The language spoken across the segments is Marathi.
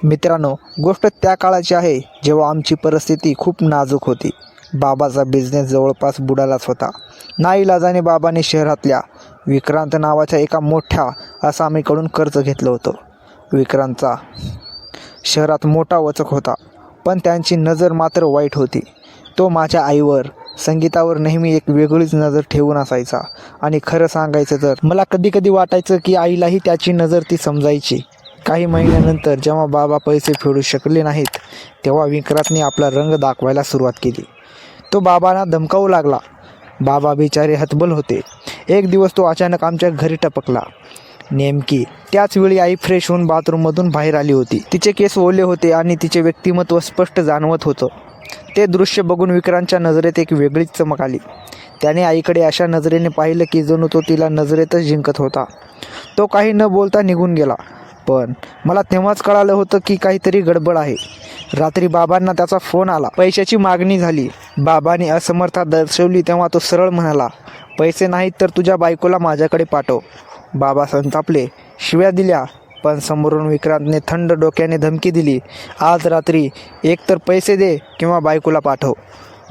मित्रांनो, गोष्ट त्या काळाची आहे जेव्हा आमची परिस्थिती खूप नाजूक होती. बाबाचा बिझनेस जवळपास बुडालाच होता. नाईलाजाने बाबाने शहरातल्या विक्रांत नावाच्या एका मोठ्या असामीकडून कर्ज घेतलं होतं. विक्रांतचा शहरात मोठा वचक होता, पण त्यांची नजर मात्र वाईट होती. तो माझ्या आईवर, संगीतावर नेहमी एक वेगळीच नजर ठेवून असायचा. आणि खरं सांगायचं तर मला कधी वाटायचं की आईलाही त्याची नजर ती समजायची. काही महिन्यानंतर जेव्हा बाबा पैसे फेडू शकले नाहीत, तेव्हा विक्रांतने आपला रंग दाखवायला सुरुवात केली. तो बाबांना धमकावू लागला. बाबा बिचारे हतबल होते. एक दिवस तो अचानक आमच्या घरी टपकला. नेमकी त्याच वेळी आई फ्रेश होऊन बाथरूममधून बाहेर आली होती. तिचे केस ओले होते आणि तिचे व्यक्तिमत्व स्पष्ट जाणवत होतं. ते दृश्य बघून विक्रांतच्या नजरेत एक वेगळीच चमक आली. त्याने आईकडे अशा नजरेने पाहिलं की जणू तो तिला नजरेतच जिंकत होता. तो काही न बोलता निघून गेला. पण मला तेव्हाच कळालं होतं की काहीतरी गडबड आहे. रात्री बाबांना त्याचा फोन आला. पैशाची मागणी झाली. बाबांनी असमर्थता दर्शवली तेव्हा तो सरळ म्हणाला, पैसे नाहीत तर तुझ्या बायकोला माझ्याकडे पाठव. बाबा संतापले, शिव्या दिल्या, पण समोरून विक्रांतने थंड डोक्याने धमकी दिली, आज रात्री एकतर पैसे दे किंवा बायकोला पाठव.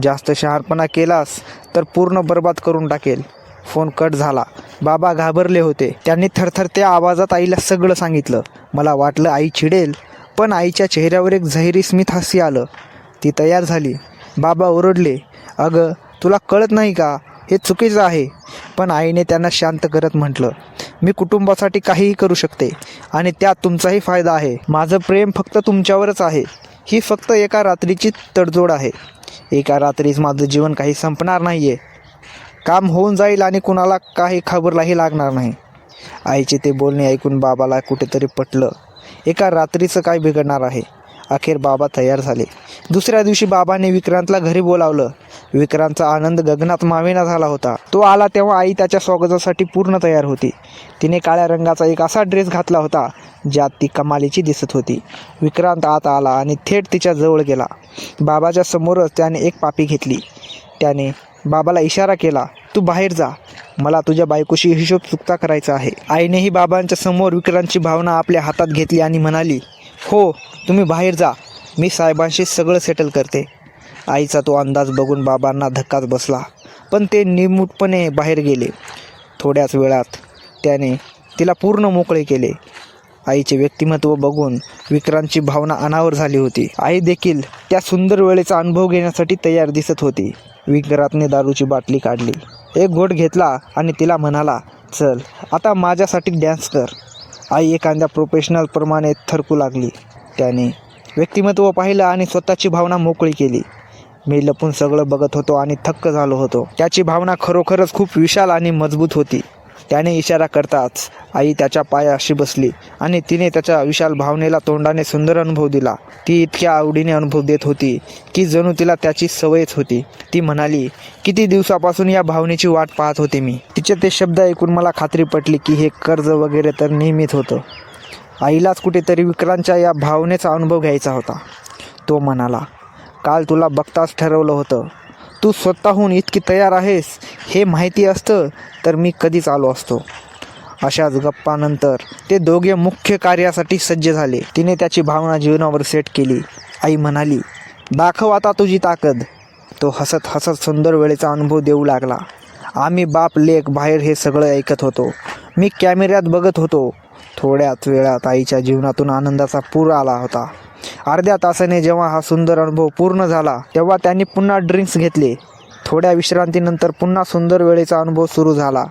जास्त शहारपणा केलास तर पूर्ण बर्बाद करून टाकेल. फोन कट झाला. बाबा घाबरले होते. त्यांनी थरथरत्या आवाजात आईला सगळं सांगितलं. मला वाटलं आई चिडेल, पण आईच्या चेहऱ्यावर एक झहिरी स्मित हास्य आलं. ती तयार झाली. बाबा ओरडले, अगं तुला कळत नाही का, हे चुकीचं आहे. पण आईने त्यांना शांत करत म्हटलं, मी कुटुंबासाठी काहीही करू शकते आणि त्यात तुमचाही फायदा आहे. माझं प्रेम फक्त तुमच्यावरच आहे. ही फक्त एका रात्रीची तडजोड आहे. एका रात्रीच माझं जीवन काही संपणार नाही आहे. काम होऊन जाईल आणि कुणाला काही खबरलाही लागणार नाही. आईचे ते बोलणे ऐकून बाबाला कुठेतरी पटलं. एका रात्रीचं काय बिघडणार आहे. अखेर बाबा तयार झाले. दुसऱ्या दिवशी बाबाने विक्रांतला घरी बोलावलं. विक्रांतचा आनंद गगनात मावेना झाला होता. तो आला तेव्हा आई त्याच्या स्वागतासाठी पूर्ण तयार होती. तिने काळ्या रंगाचा एक असा ड्रेस घातला होता ज्यात ती कमालीची दिसत होती. विक्रांत आत आला आणि थेट तिच्या जवळ गेला. बाबाच्या समोरच त्याने एक पापी घेतली. त्याने बाबाला इशारा केला, तू बाहेर जा, मला तुझ्या बायकोशी हिशोब चुकता करायचा आहे. आईनेही बाबांच्या समोर विक्रांतची भावना आपल्या हातात घेतली आणि म्हणाली, हो तुम्ही बाहेर जा, मी साहेबांशी सगळं सेटल करते. आईचा तो अंदाज बघून बाबांना धक्काच बसला, पण ते निर्मूटपणे बाहेर गेले. थोड्याच वेळात त्याने तिला पूर्ण मोकळे केले. आईचे व्यक्तिमत्व बघून विक्रांतची भावना अनावर झाली होती. आई देखील त्या सुंदर वेळेचा अनुभव घेण्यासाठी तयार दिसत होती. विक्रांतने दारूची बाटली काढली, एक घोट घेतला आणि तिला म्हणाला, चल आता माझ्यासाठी डॅन्स कर. आई एखाद्या प्रोफेशनलप्रमाणे थरकू लागली. त्याने व्यक्तिमत्व पाहिलं आणि स्वतःची भावना मोकळी केली. मी लपून सगळं बघत होतो आणि थक्क झालो होतो. त्याची भावना खरोखरच खूप विशाल आणि मजबूत होती. त्याने इशारा करताच आई त्याच्या पायाशी बसली आणि तिने त्याच्या विशाल भावनेला तोंडाने सुंदर अनुभव दिला. ती इतक्या आवडीने अनुभव देत होती की जणू तिला त्याची सवयच होती. ती म्हणाली, किती दिवसापासून या भावनेची वाट पाहत होते मी. तिचे ते शब्द ऐकून मला खात्री पटली की हे कर्ज वगैरे तर नेहमीच होतं. आईलाच कुठेतरी विक्रांतच्या या भावनेचा अनुभव घ्यायचा होता. तो म्हणाला, काल तुला बघताच ठरवलं होतं. तू स्वतःहून इतकी तयार आहेस हे माहिती असतं तर मी कधीच आलो असतो. अशाच गप्पानंतर ते दोघे मुख्य कार्यासाठी सज्ज झाले. तिने त्याची भावना जीवनावर सेट केली. आई म्हणाली, दाखव आता तुझी ताकद. तो हसत हसत सुंदर वेळेचा अनुभव देऊ लागला. आम्ही बाप लेक बाहेर हे सगळं ऐकत होतो. मी कॅमेऱ्यात बघत होतो. थोड्याच वेळात आईच्या जीवनातून आनंदाचा पूर आला होता. अर्ध्या तासाने जेव्हा हा सुंदर अनुभव पूर्ण झाला तेव्हा त्यांनी पुन्हा ड्रिंक्स घेतले. थोड्या विश्रांतीनंतर पुन्हा सुंदर वेळेचा अनुभव सुरू झाला.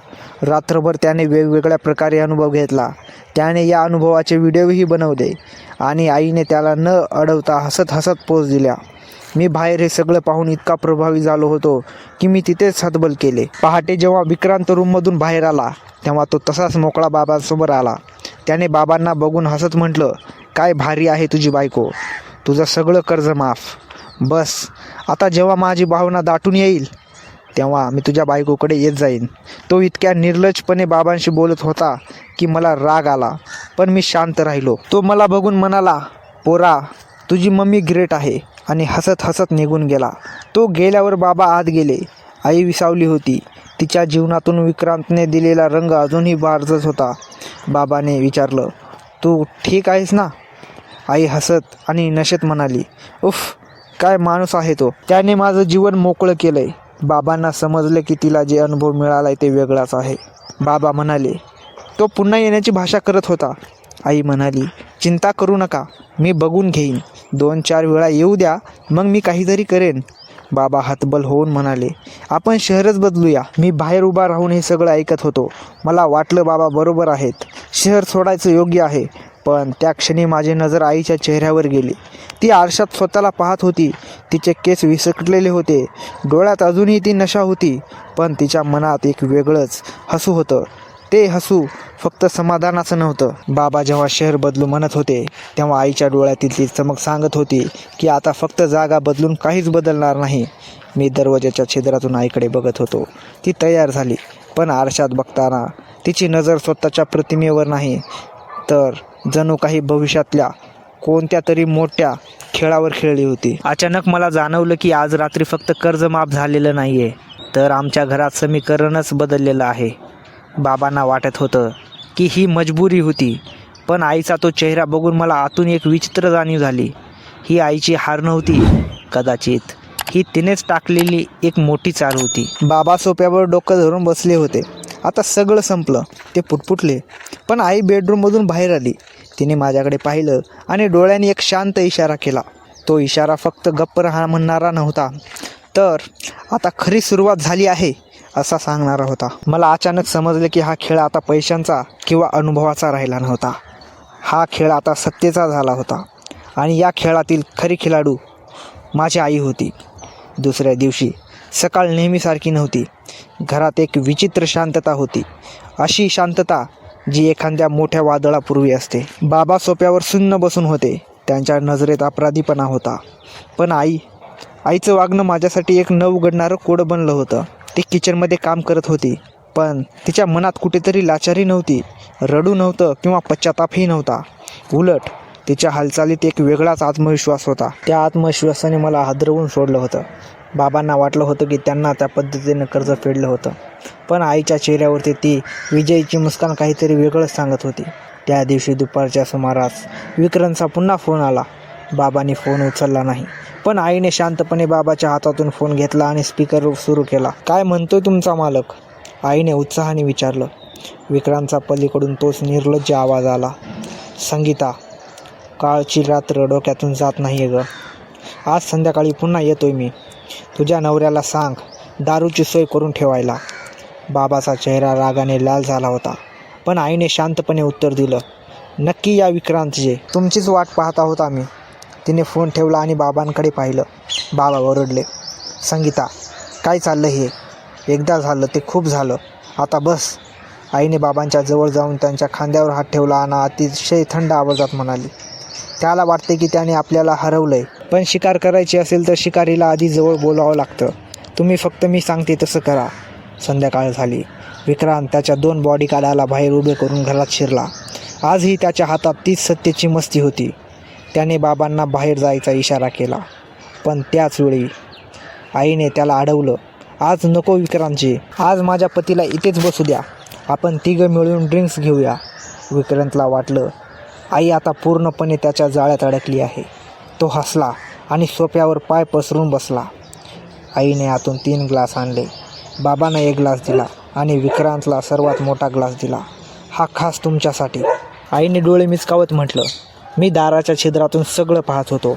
रात्रभर त्याने वेगवेगळ्या प्रकारे अनुभव घेतला. त्याने या अनुभवाचे व्हिडिओही बनवले आणि आईने त्याला न अडवता हसत हसत पोज दिल्या. मी बाहेर हे सगळं पाहून इतका प्रभावी झालो होतो की मी तिथेच हतबल केले. पहाटे जेव्हा विक्रांत रूममधून बाहेर आला तेव्हा तो तसाच मोकळा बाबांसमोर आला. त्याने बाबांना बघून हसत म्हटलं, काय भारी आहे तुझी बायको, तुझं सगळं कर्ज माफ. बस आता जेव्हा माझी भावना दाटून येईल तेव्हा मी तुझ्या बायकोकडे येत जाईन. तो इतक्या निर्लज्जपणे बाबांशी बोलत होता की मला राग आला, पण मी शांत राहिलो. तो मला बघून म्हणाला, पोरा तुझी मम्मी ग्रेट आहे, आणि हसत हसत निघून गेला. तो गेल्यावर बाबा आत गेले. आई विसावली होती. तिच्या जीवनातून विक्रांतने दिलेला रंग अजूनही बारजच होता. बाबाने विचारलं, तू ठीक आहेस ना. आई हसत आणि नशेत म्हणाली, उफ, काय माणूस आहे तो. त्याने माझं जीवन मोकळं केलंय. बाबांना समजलं की तिला जे अनुभव मिळालाय ते वेगळाच आहे. बाबा म्हणाले, तो पुन्हा येण्याची भाषा करत होता. आई म्हणाली, चिंता करू नका, मी बघून घेईन. 2-4 वेळा येऊ द्या, मग मी काहीतरी करेन. बाबा हतबल होऊन म्हणाले, आपण शहरच बदलूया. मी बाहेर उभा राहून हे सगळं ऐकत होतो. मला वाटलं बाबा बरोबर आहेत, शहर सोडायचं योग्य आहे. पण त्या क्षणी माझी नजर आईच्या चेहऱ्यावर गेली. ती आरशात स्वतःला पाहत होती. तिचे केस विस्कटलेले होते, डोळ्यात अजूनही ती नशा होती, पण तिच्या मनात एक वेगळंच हसू होतं. ते हसू फक्त समाधानाचं नव्हतं. बाबा जेव्हा शहर बदलू म्हणत होते तेव्हा आईच्या डोळ्यातील ती चमक सांगत होती की आता फक्त जागा बदलून काहीच बदलणार नाही. मी दरवाजाच्या छिद्रातून आईकडे बघत होतो. ती तयार झाली, पण आरशात बघताना तिची नजर स्वतःच्या प्रतिमेवर नाही, तर जणू काही भविष्यातल्या कोणत्या तरी मोठ्या खेळावर खेळली होती. अचानक मला जाणवलं की आज रात्री फक्त कर्ज माफ झालेलं नाही आहे, तर आमच्या घरात समीकरणच बदललेलं आहे. बाबांना वाटत होतं की ही मजबुरी होती, पण आईचा तो चेहरा बघून मला आतून एक विचित्र जाणीव झाली. ही आईची हार नव्हती, कदाचित ही तिनेच टाकलेली एक मोठी चाल होती. बाबा सोप्यावर डोकं धरून बसले होते. आता सगळं संपलं, ते पुटपुटले. पण आई बेडरूममधून बाहेर आली. तिने माझ्याकडे पाहिलं आणि डोळ्यांनी एक शांत इशारा केला. तो इशारा फक्त गप्प राहा म्हणणारा नव्हता, तर आता खरी सुरुवात झाली आहे असा सांगणारा होता. मला अचानक समजले की हा खेळ आता पैशांचा किंवा अनुभवाचा राहिला नव्हता. हा खेळ आता सत्तेचा झाला होता आणि या खेळातील खरी खेळाडू माझी आई होती. दुसऱ्या दिवशी सकाळ नेहमीसारखी नव्हती. घरात एक विचित्र शांतता होती, अशी शांतता जी एखाद्या मोठ्या वादळापूर्वी असते. बाबा सोप्यावर सुन्न बसून होते. त्यांच्या नजरेत अपराधीपणा होता. पण आईचं वागणं माझ्यासाठी एक न उघडणारं कोडं बनलं होतं. ती किचनमध्ये काम करत होती, पण तिच्या मनात कुठेतरी लाचारी नव्हती, रडू नव्हतं किंवा पश्चातापही नव्हता. उलट तिच्या हालचालीत एक वेगळाच आत्मविश्वास होता. त्या आत्मविश्वासाने मला हादरवून सोडलं होतं. बाबांना वाटलं होतं की त्यांना त्या पद्धतीने कर्ज फेडलं होतं, पण आईच्या चेहऱ्यावरती ती विजयीची मुस्कान काहीतरी वेगळंच सांगत होती. त्या दिवशी दुपारच्या सुमारास विक्रांतचा पुन्हा फोन आला. बाबांनी फोन उचलला नाही, पण आईने शांतपणे बाबाच्या हातातून फोन घेतला आणि स्पीकर सुरू केला. काय म्हणतोय तुमचा मालक? आईने उत्साहाने विचारलं. विक्रांतचा पलीकडून तोच निर्लज्ज आवाज आला. संगीता, कालची रात्र डोक्यातून जात नाही आहे गं. आज संध्याकाळी पुन्हा येतोय मी. तुझ्या नवऱ्याला सांग दारूची सोय करून ठेवायला. बाबाचा चेहरा रागाने लाल झाला होता, पण आईने शांतपणे उत्तर दिलं, नक्की या विक्रांतजी, तुमचीच वाट पाहत आहोत आम्ही. तिने फोन ठेवला आणि बाबांकडे पाहिलं. बाबा ओरडले, संगीता, काय चाललं हे? एकदा झालं ते खूप झालं, आता बस. आईने बाबांच्या जवळ जाऊन त्यांच्या खांद्यावर हात ठेवला आणि अतिशय थंड आवाजात म्हणाली, त्याला वाटते की त्याने आपल्याला हरवलंय, पण शिकार करायची असेल तर शिकारीला आधी जवळ बोलावं लागतं. तुम्ही फक्त मी सांगते तसं करा. संध्याकाळ झाली. विक्रांत त्याच्या 2 बॉडीगार्डाला बाहेर उभे करून घरात शिरला. आजही त्याच्या हातात तीच सत्तेची मस्ती होती. त्याने बाबांना बाहेर जायचा इशारा केला, पण त्याच वेळी आईने त्याला अडवलं. आज नको विक्रांतजी, आज माझ्या पतीला इथेच बसू द्या. आपण तिघं मिळून ड्रिंक्स घेऊया. विक्रांतला वाटलं आई आता पूर्णपणे त्याच्या जाळ्यात अडकली आहे. तो हसला आणि सोफ्यावर पाय पसरून बसला. आईने आतून 3 ग्लास आणले. बाबांना 1 ग्लास दिला आणि विक्रांतला सर्वात मोठा ग्लास दिला. हा खास तुमच्यासाठी. आईने डोळे मिचकावत म्हटलं. मी दाराच्या छिद्रातून सगळं पाहत होतो.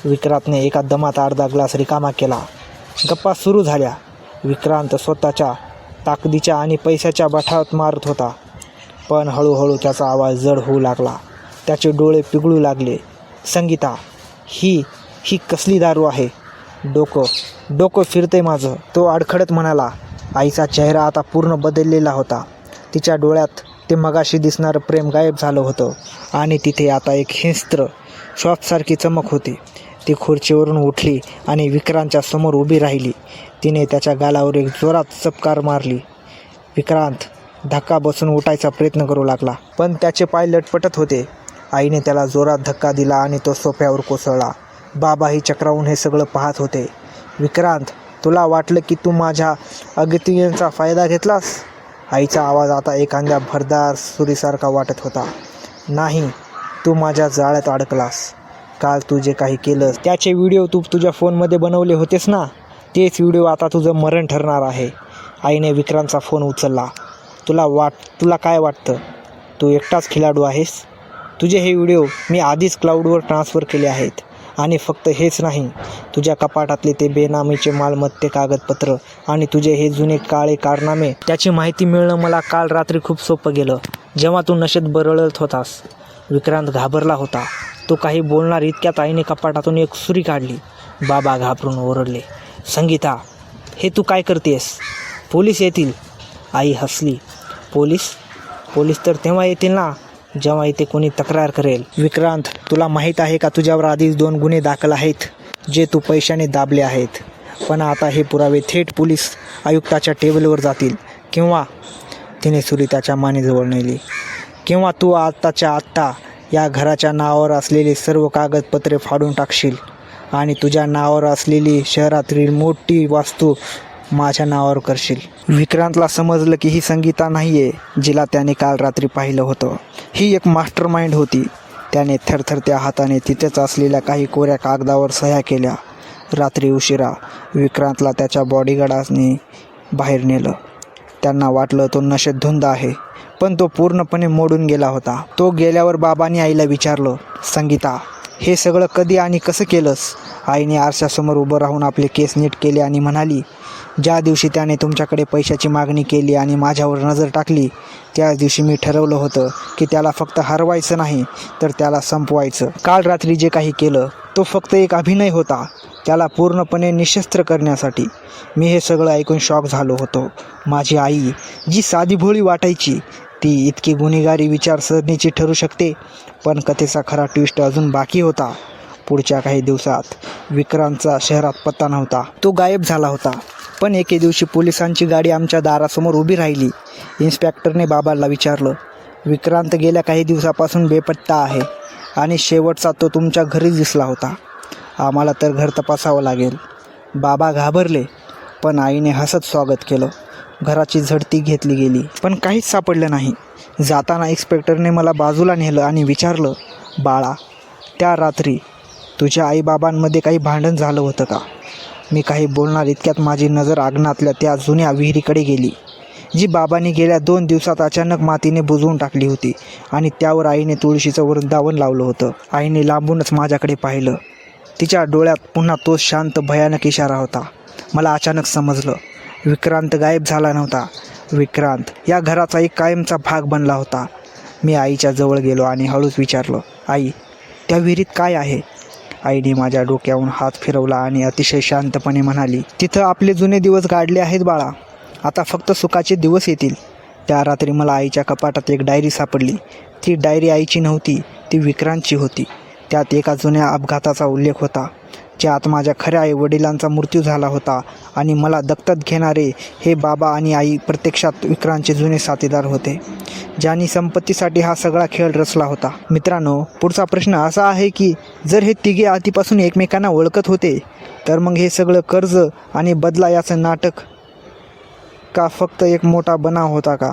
विक्रांतने एका दमात अर्धा ग्लास रिकामा केला. गप्पा सुरू झाल्या. विक्रांत स्वतःच्या ताकदीच्या आणि पैशाच्या बठावात मारत होता, पण हळूहळू त्याचा आवाज जड होऊ लागला. त्याचे डोळे पिघळू लागले. संगीता, ही कसली दारू आहे? डोकं फिरते माझं, तो अडखडत म्हणाला. आईचा चेहरा आता पूर्ण बदललेला होता. तिच्या डोळ्यात ते मगाशी दिसणारं प्रेम गायब झालं होतं आणि तिथे आता एक हिंस्त्र श्वापसारखी चमक होती. ती खुर्चीवरून उठली आणि विक्रांतच्या समोर उभी राहिली. तिने त्याच्या गालावर एक जोरात चपकार मारली. विक्रांत धक्का बसून उठायचा प्रयत्न करू लागला, पण त्याचे पाय लटपटत होते. आईने त्याला जोरात धक्का दिला आणि तो सोफ्यावर कोसळला. बाबाही चक्रावून हे सगळं पाहत होते. विक्रांत, तुला वाटलं की तू माझ्या अगतियांचा फायदा घेतलास? आईचा आवाज आता एखाद्या भरदार सुरीसारखा वाटत होता. नाही, तू माझ्या जाळ्यात अडकलास. काल तू जे काही केलंस त्याचे व्हिडिओ तू तुझ्या फोनमध्ये बनवले होतेस ना, तेच व्हिडिओ आता तुझं मरण ठरणार आहे. आईने विक्रांतचा फोन उचलला. तुला काय वाटतं, तू एकटाच खिलाडू आहेस? तुझे हे व्हिडिओ मी आधीच क्लाउडवर ट्रान्सफर केले आहेत. आणि फक्त हेच नाही, तुझ्या कपाटातले ते बेनामीचे मालमत्ते कागदपत्र आणि तुझे हे जुने काळे कारनामे, त्याची माहिती मिळणं मला काल रात्री खूप सोपं गेलं, जेव्हा तू नशेत बरळत होतास. विक्रांत घाबरला होता. तो काही बोलणार इतक्यात आईने कपाटातून एक सुरी काढली. बाबा घाबरून ओरडले, संगीता, हे तू काय करतेस? पोलीस येतील. आई हसली. पोलीस तर तेव्हा येतील ना, जेव्हा इथे कोणी तक्रार करेल. विक्रांत, तुला माहीत आहे का, तुझ्यावर आधीच 2 गुन्हे दाखल आहेत जे तू पैशाने दाबले आहेत. पण आता हे पुरावे थेट पोलीस आयुक्ताच्या टेबलवर जातील. किंवा तिने सुरी त्याच्या मानेजवळ नेली. किंवा तू आत्ताच्या आत्ता या घराच्या नावावर असलेली सर्व कागदपत्रे फाडून टाकशील आणि तुझ्या नावावर असलेली शहरातील मोठी वास्तू माझ्या नावावर करशील. विक्रांतला समजलं की ही संगीता नाही आहे जिला त्याने काल रात्री पाहिलं होतं. ही एक मास्टर माइंड होती. त्याने थरथरत्या हाताने तिथेच असलेल्या काही कोऱ्या कागदावर सह्या केल्या. रात्री उशिरा विक्रांतला त्याच्या बॉडीगार्डाने बाहेर नेलं. त्यांना वाटलं तो नशेत धुंद आहे, पण तो पूर्णपणे मोडून गेला होता. तो गेल्यावर बाबांनी आईला विचारलं, संगीता, हे सगळं कधी आणि कसं केलंस? आईने आरशासमोर उभं राहून आपले केस नीट केले आणि म्हणाली, ज्या दिवशी त्याने तुमच्याकडे पैशाची मागणी केली आणि माझ्यावर नजर टाकली, त्याच दिवशी मी ठरवलं होतं की त्याला फक्त हरवायचं नाही तर त्याला संपवायचं. काल रात्री जे काही केलं तो फक्त एक अभिनय होता, त्याला पूर्णपणे निशस्त्र करण्यासाठी. मी हे सगळं ऐकून शॉक झालो होतो. माझी आई, जी साधी भोळी वाटायची, ती इतकी गुन्हेगारी विचारसरणीची ठरू शकते. पण कथेचा खरा ट्विस्ट अजून बाकी होता. पुढच्या काही दिवसात विक्रांतचा शहरात पत्ता नव्हता. तो गायब झाला होता. पण एके दिवशी पोलिसांची गाडी आमच्या दारासमोर उभी राहिली. इन्स्पेक्टरने बाबांना विचारलं, विक्रांत गेल्या काही दिवसापासून बेपत्ता आहे आणि शेवटचा तो तुमच्या घरीच दिसला होता. आम्हाला तर घर तपासावं लागेल. बाबा घाबरले, पण आईने हसत स्वागत केलं. घराची झडती घेतली गेली, पण काहीच सापडलं नाही. जाताना इन्स्पेक्टरने मला बाजूला नेलं आणि विचारलं, बाळा, त्या रात्री तुझ्या आईबाबांमध्ये काही भांडण झालं होतं का? मी काही बोलणार इतक्यात माझी नजर आग्नातल्या त्या जुन्या विहिरीकडे गेली, जी बाबांनी गेल्या 2 दिवसात अचानक मातीने बुजवून टाकली होती आणि त्यावर आईने तुळशीचं वृंदावन लावलं होतं. आईने लांबूनच माझ्याकडे पाहिलं. तिच्या डोळ्यात पुन्हा तोच शांत भयानक इशारा होता. मला अचानक समजलं, विक्रांत गायब झाला नव्हता. विक्रांत या घराचा एक कायमचा भाग बनला होता. मी आईच्या जवळ गेलो आणि हळूच विचारलं, आई, त्या विहिरीत काय आहे? आईने माझ्या डोक्यावरून हात फिरवला आणि अतिशय शांतपणे म्हणाली, तिथं आपले जुने दिवस गाडले आहेत बाळा. आता फक्त सुखाचे दिवस येतील. त्या रात्री मला आईच्या कपाटात एक डायरी सापडली. ती डायरी आईची नव्हती, ती विक्रांतची होती. त्यात एका जुन्या अपघाताचा उल्लेख होता, ज्यात माझ्या खऱ्या आईवडिलांचा मृत्यू झाला होता आणि मला दत्तक घेणारे हे बाबा आणि आई प्रत्यक्षात विक्रांतचे जुने साथीदार होते, ज्यांनी संपत्तीसाठी हा सगळा खेळ रचला होता. मित्रांनो, पुढचा प्रश्न असा आहे की जर हे तिघे आधीपासून एकमेकांना ओळखत होते, तर मग हे सगळं कर्ज आणि बदला याचं नाटक का फक्त एक मोठा बनाव होता का?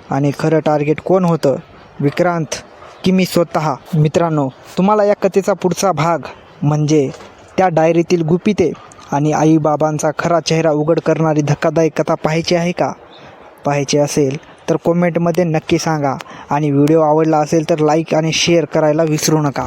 आणि खरं टार्गेट कोण होतं, विक्रांत की मी स्वतः? मित्रांनो, तुम्हाला या कथेचा पुढचा भाग म्हणजे त्या डायरीतील गुपिते आणि आईबाबांचा खरा चेहरा उघड करणारी धक्कादायक कथा पाहायची आहे का? पाहायची असेल तर कमेंटमध्ये नक्की सांगा आणि व्हिडिओ आवडला असेल तर लाईक आणि शेअर करायला विसरू नका.